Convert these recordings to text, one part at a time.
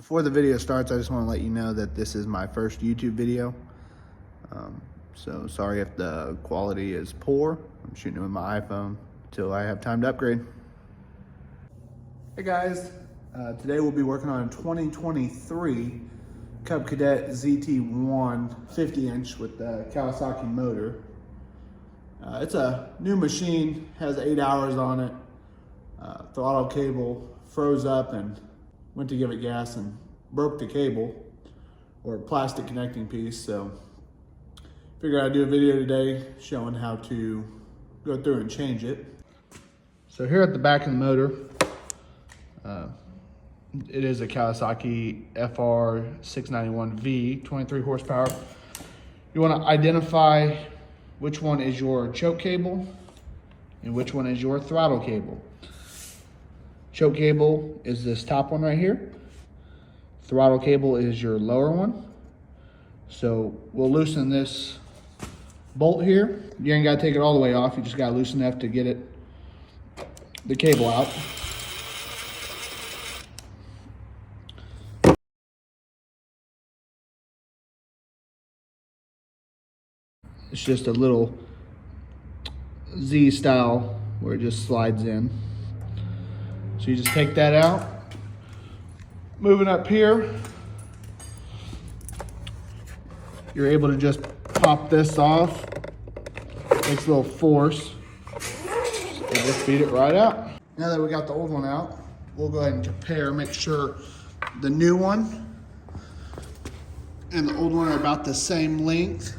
Before the video starts, I just want to let you know that this is my first YouTube video. So sorry if the quality is poor. I'm shooting it with my iPhone until I have time to upgrade. Hey guys, today we'll be working on a 2023 Cub Cudet Zt1 50-inch with the Kawasaki motor. It's a new machine, has 8 hours on it. Throttle cable froze up and went to give it gas and broke the cable or plastic connecting piece. So figured I'd do a video today showing how to go through and change it. So here at the back of the motor, it is a Kawasaki FR691V, 23 horsepower. You want to identify which one is your choke cable and which one is your throttle cable. Choke cable is this top one right here. Throttle cable is your lower one. So we'll loosen this bolt here. You ain't gotta take it all the way off. You just gotta loosen enough to get the cable out. It's just a little Z style where it just slides in. So you just take that out. Moving up here, you're able to just pop this off. Takes a little force. And just feed it right out. Now that we got the old one out, we'll go ahead and compare, make sure the new one and the old one are about the same length.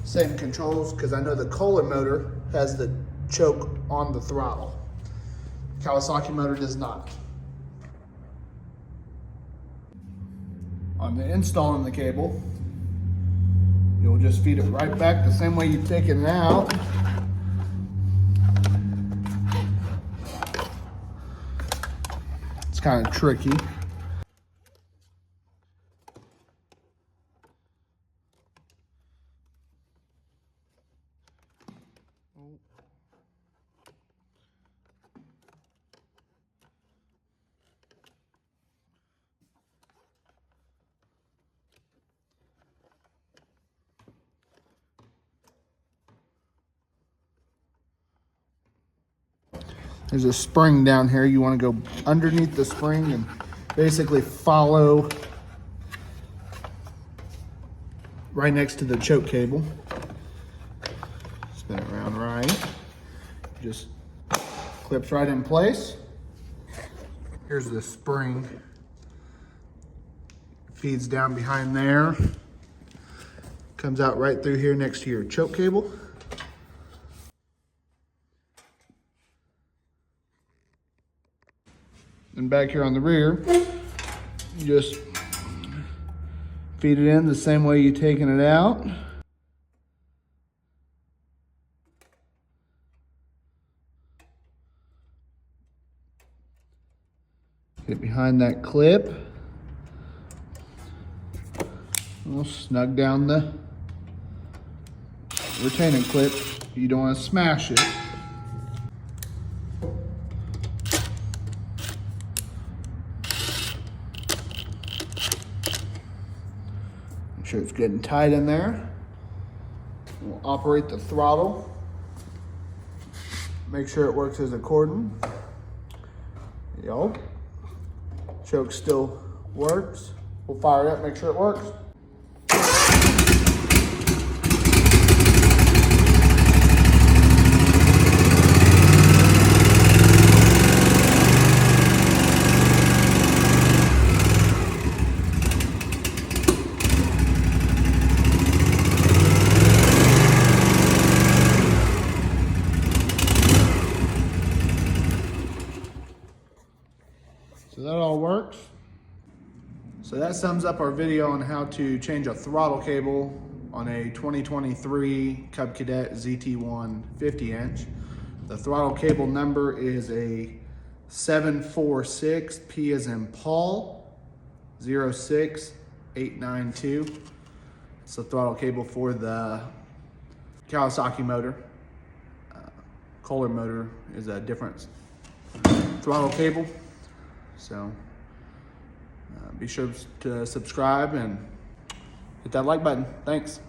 Same controls, because I know the Kohler motor has the choke on the throttle. Kawasaki motor does not. On the installing the cable, you'll just feed it right back the same way you've taken it out. It's kind of tricky. There's a spring down here. You want to go underneath the spring and basically follow right next to the choke cable. Spin it around right. Just clips right in place. Here's the spring. Feeds down behind there. Comes out right through here next to your choke cable. And back here on the rear, you just feed it in the same way you're taking it out. Get behind that clip. We'll snug down the retaining clip. You don't want to smash it. Make sure it's good and tight in there. We'll operate the throttle. Make sure it works as according. Yup. Choke still works. We'll fire it up, make sure it works. So that all works. So that sums up our video on how to change a throttle cable on a 2023 Cub Cudet Zt1 50-inch. The throttle cable number is a 746, P as in Paul, 06892. It's the throttle cable for the Kawasaki motor. Kohler motor is a different throttle cable. So be sure to subscribe and hit that like button. Thanks.